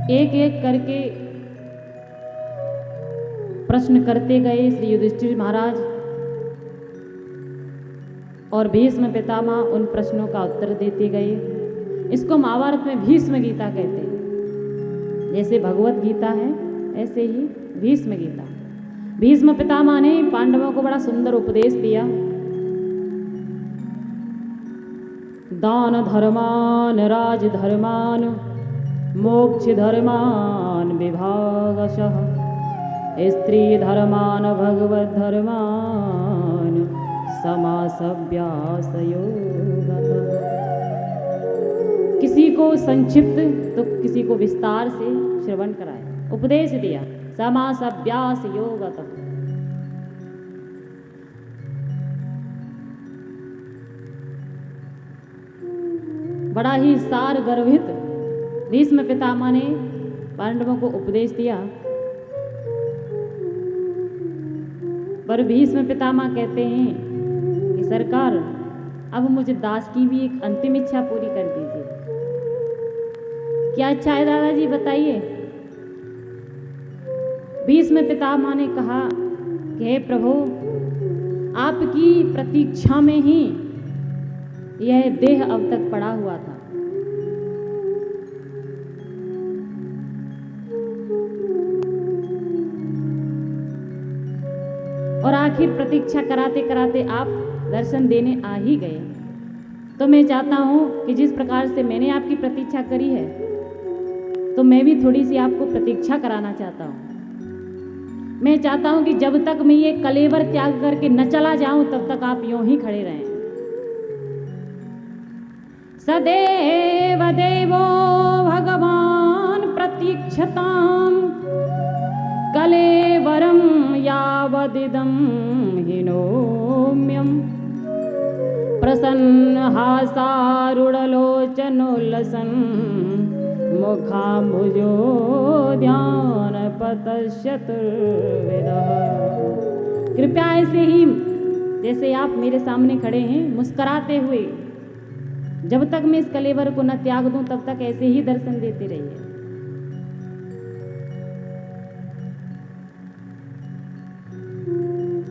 एक एक करके प्रश्न करते गए श्री युधिष्ठिर महाराज, और भीष्म पितामह उन प्रश्नों का उत्तर देते गए। इसको महाभारत में भीष्म गीता कहते हैं। जैसे भगवत गीता है ऐसे ही भीष्म गीता। भीष्म पितामह ने पांडवों को बड़ा सुंदर उपदेश दिया। दान धर्मान राजधर्मान मोक्ष धर्मान विभागशः स्त्री धर्मान भगवत धर्मान समासभ्यास योगतः। किसी को संक्षिप्त तो किसी को विस्तार से श्रवण कराया, उपदेश दिया। समासभ्यास योगतः। बड़ा ही सार गर्भित भीष्म पितामह ने पांडवों को उपदेश दिया। पर भीष्म पितामह कहते हैं कि सरकार, अब मुझे दास की भी एक अंतिम इच्छा पूरी कर दीजिए। क्या इच्छा है दादाजी, बताइए। भीष्म पितामह ने कहा कि हे प्रभु, आपकी प्रतीक्षा में ही यह देह अब तक पड़ा हुआ था। और आखिर प्रतीक्षा कराते कराते आप दर्शन देने आ ही गए। तो मैं चाहता हूं कि जिस प्रकार से मैंने आपकी प्रतीक्षा करी है, तो मैं भी थोड़ी सी आपको प्रतीक्षा कराना चाहता हूं। मैं चाहता हूं कि जब तक मैं ये कलेवर त्याग करके न चला जाऊं, तब तक आप यूं ही खड़े रहें। सदैव देवो भगवान प्रतीक्षताम कलेवरम यावदिदं हिनोम्यम प्रसन्न हासारुणलोचनोल्लसन मुखाम्बुजो ध्यान पतश्चतुर्वेदः। कृपया ऐसे ही जैसे आप मेरे सामने खड़े हैं मुस्कुराते हुए, जब तक मैं इस कलेवर को न त्याग दूं तब तक ऐसे ही दर्शन देते रहिए।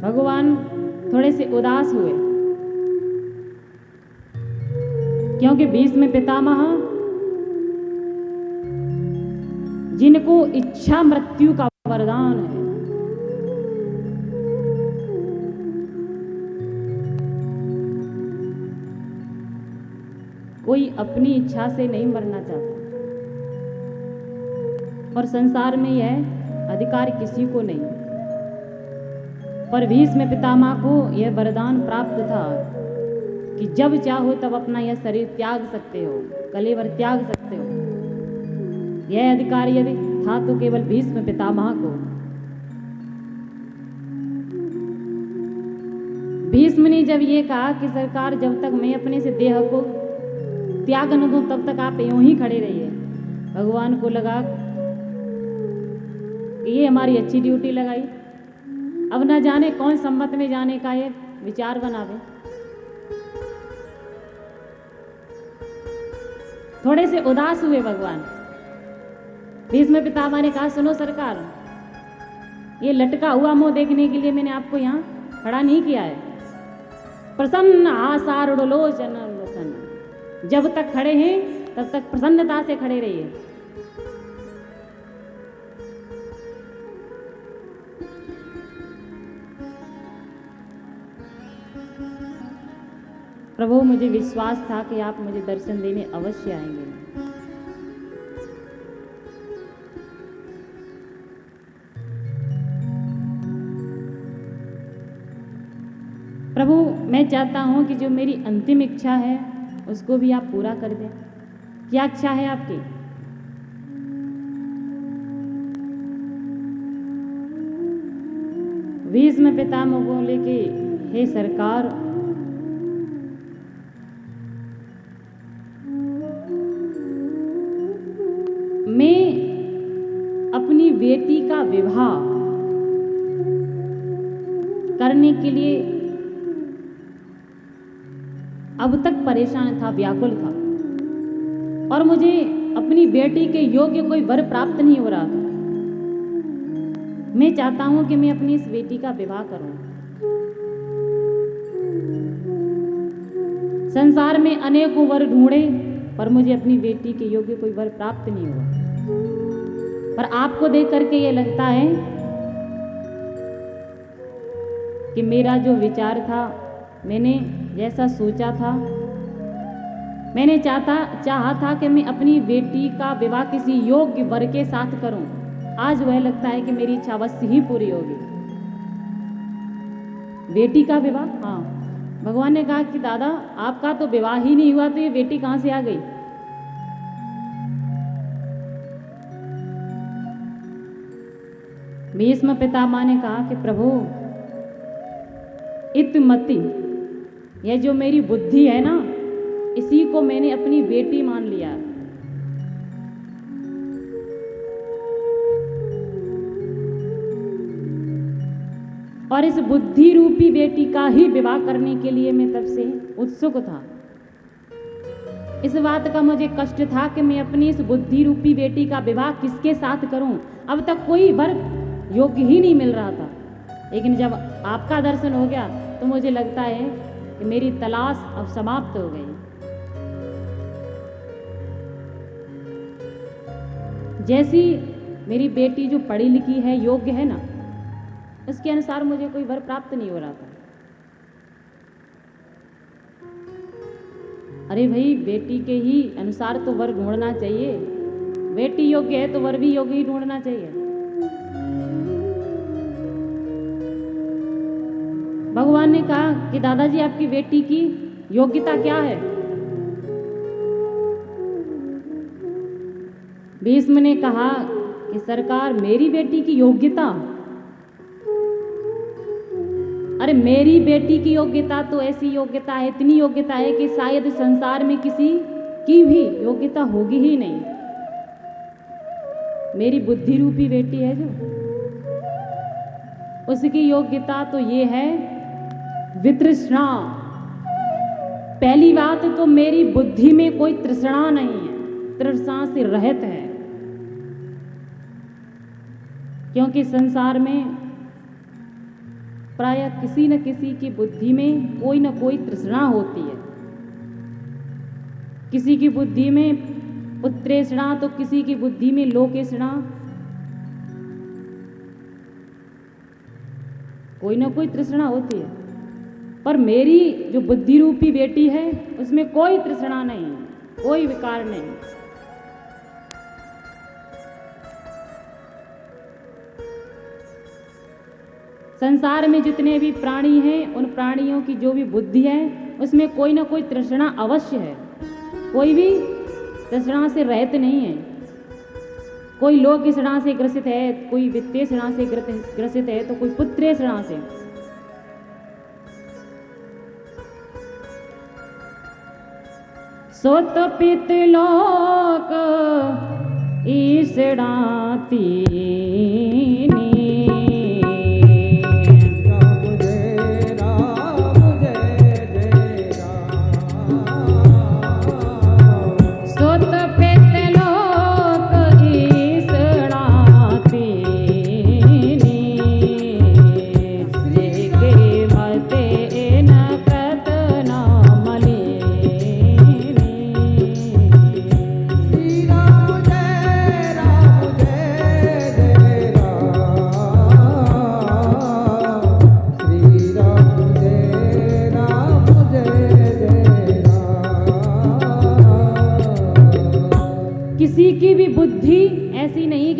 भगवान थोड़े से उदास हुए, क्योंकि भीष्म पितामह जिनको इच्छा मृत्यु का वरदान है, कोई अपनी इच्छा से नहीं मरना चाहता, और संसार में यह अधिकार किसी को नहीं। पर भीष्म पितामह को यह वरदान प्राप्त था कि जब चाहो तब अपना यह शरीर त्याग सकते हो, कलेवर त्याग सकते हो। यह अधिकार यदि था तो केवल भीष्म पितामह को। भीष्म ने जब ये कहा कि सरकार, जब तक मैं अपने से देह को त्याग न दूं तब तक आप यूं ही खड़े रहिए, भगवान को लगा कि ये हमारी अच्छी ड्यूटी लगाई। अब न जाने कौन सम्मत में जाने का ये विचार बनावे। थोड़े से उदास हुए भगवान। भीष्म पितामह ने कहा, सुनो सरकार, ये लटका हुआ मुंह देखने के लिए मैंने आपको यहाँ खड़ा नहीं किया है। प्रसन्न आसारुणलोचन, जब तक खड़े हैं तब तक प्रसन्नता से खड़े रहिए। प्रभु, मुझे विश्वास था कि आप मुझे दर्शन देने अवश्य आएंगे। प्रभु, मैं चाहता हूं कि जो मेरी अंतिम इच्छा है उसको भी आप पूरा कर दें। क्या इच्छा है आपकी? भीष्म पितामह बोले कि हे सरकार, मैं अपनी बेटी का विवाह करने के लिए अब तक परेशान था, व्याकुल था, और मुझे अपनी बेटी के योग्य कोई वर प्राप्त नहीं हो रहा था। मैं चाहता हूं कि मैं अपनी इस बेटी का विवाह करूं। संसार में अनेकों वर ढूंढे पर मुझे अपनी बेटी के योग्य कोई वर प्राप्त नहीं हुआ। पर आपको देख करके ये लगता है कि मेरा जो विचार था, मैंने जैसा सोचा था, मैंने चाहा था कि मैं अपनी बेटी का विवाह किसी योग्य वर के साथ करूं। आज वह लगता है कि मेरी इच्छा अवश्य ही पूरी होगी। बेटी का विवाह, हाँ, भगवान ने कहा कि दादा आपका तो विवाह ही नहीं हुआ तो ये बेटी कहां से आ गई। भीष्म पितामह ने कहा कि प्रभु इत्मति, यह जो मेरी बुद्धि है ना, इसी को मैंने अपनी बेटी मान लिया। और इस बुद्धि रूपी बेटी का ही विवाह करने के लिए मैं तब से उत्सुक था। इस बात का मुझे कष्ट था कि मैं अपनी इस बुद्धि रूपी बेटी का विवाह किसके साथ करूं। अब तक कोई वर योग्य ही नहीं मिल रहा था, लेकिन जब आपका दर्शन हो गया तो मुझे लगता है कि मेरी तलाश अब समाप्त हो गई। जैसी मेरी बेटी जो पढ़ी लिखी है, योग्य है ना, उसके अनुसार मुझे कोई वर प्राप्त नहीं हो रहा था। अरे भाई, बेटी के ही अनुसार तो वर ढूंढना चाहिए। बेटी योग्य है तो वर भी योग्य ही ढूंढना चाहिए। भगवान ने कहा कि दादाजी आपकी बेटी की योग्यता क्या है। भीष्म ने कहा कि सरकार मेरी बेटी की योग्यता, अरे मेरी बेटी की योग्यता तो ऐसी योग्यता है, इतनी योग्यता है कि शायद संसार में किसी की भी योग्यता होगी ही नहीं। मेरी बुद्धि रूपी बेटी है जो, उसकी योग्यता तो ये है वितृष्णा। पहली बात तो मेरी बुद्धि में कोई तृष्णा नहीं है, तृष्णा से रहित है। क्योंकि संसार में प्रायः किसी न किसी की बुद्धि में कोई न कोई तृष्णा होती है। किसी की बुद्धि में पुत्रेष्णा तो किसी की बुद्धि में लोकेष्णा, कोई न कोई तृष्णा होती है। पर मेरी जो बुद्धि रूपी बेटी है उसमें कोई तृष्णा नहीं, कोई विकार नहीं। संसार में जितने भी प्राणी हैं, उन प्राणियों की जो भी बुद्धि है उसमें कोई ना कोई तृष्णा अवश्य है। कोई भी तृष्णा से रहित नहीं है। कोई लोक तृष्णा से ग्रसित है, कोई वित्तीय तृष्णा से ग्रसित है, तो कोई पुत्रीय तृष्णा से। सोत पित लोक ईसड़ाती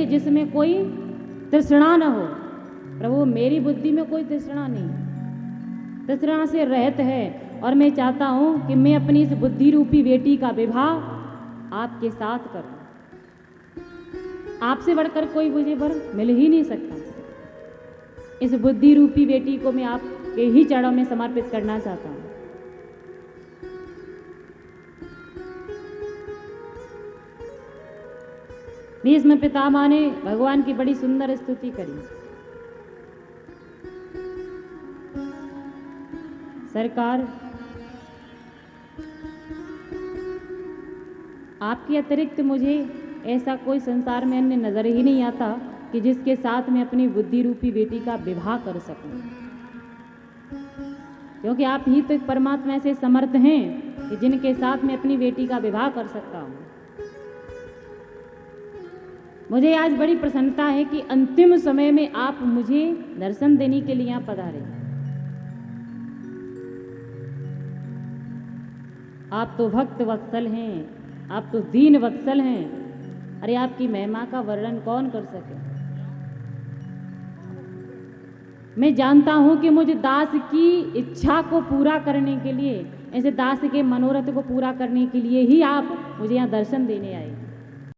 जिसमें कोई तृष्णा न हो। प्रभु मेरी बुद्धि में कोई तृष्णा नहीं, तृष्णा से रहित है। और मैं चाहता हूं कि मैं अपनी इस बुद्धि रूपी बेटी का विवाह आपके साथ करूं। आपसे बढ़कर कोई मुझे वर मिल ही नहीं सकता। इस बुद्धि रूपी बेटी को मैं आपके ही चरणों में समर्पित करना चाहता हूं। भीष्म पितामह ने भगवान की बड़ी सुंदर स्तुति करी। सरकार आपके अतिरिक्त मुझे ऐसा कोई संसार में अन्य नज़र ही नहीं आता कि जिसके साथ मैं अपनी बुद्धि रूपी बेटी का विवाह कर सकूं, क्योंकि आप ही तो एक परमात्मा ऐसे समर्थ हैं कि जिनके साथ मैं अपनी बेटी का विवाह कर सकता हूं। मुझे आज बड़ी प्रसन्नता है कि अंतिम समय में आप मुझे दर्शन देने के लिए यहाँ पधारे। आप तो भक्त वत्सल हैं, आप तो दीन वत्सल हैं। अरे आपकी महिमा का वर्णन कौन कर सके। मैं जानता हूं कि मुझे दास की इच्छा को पूरा करने के लिए, ऐसे दास के मनोरथ को पूरा करने के लिए ही आप मुझे यहाँ दर्शन देने आए।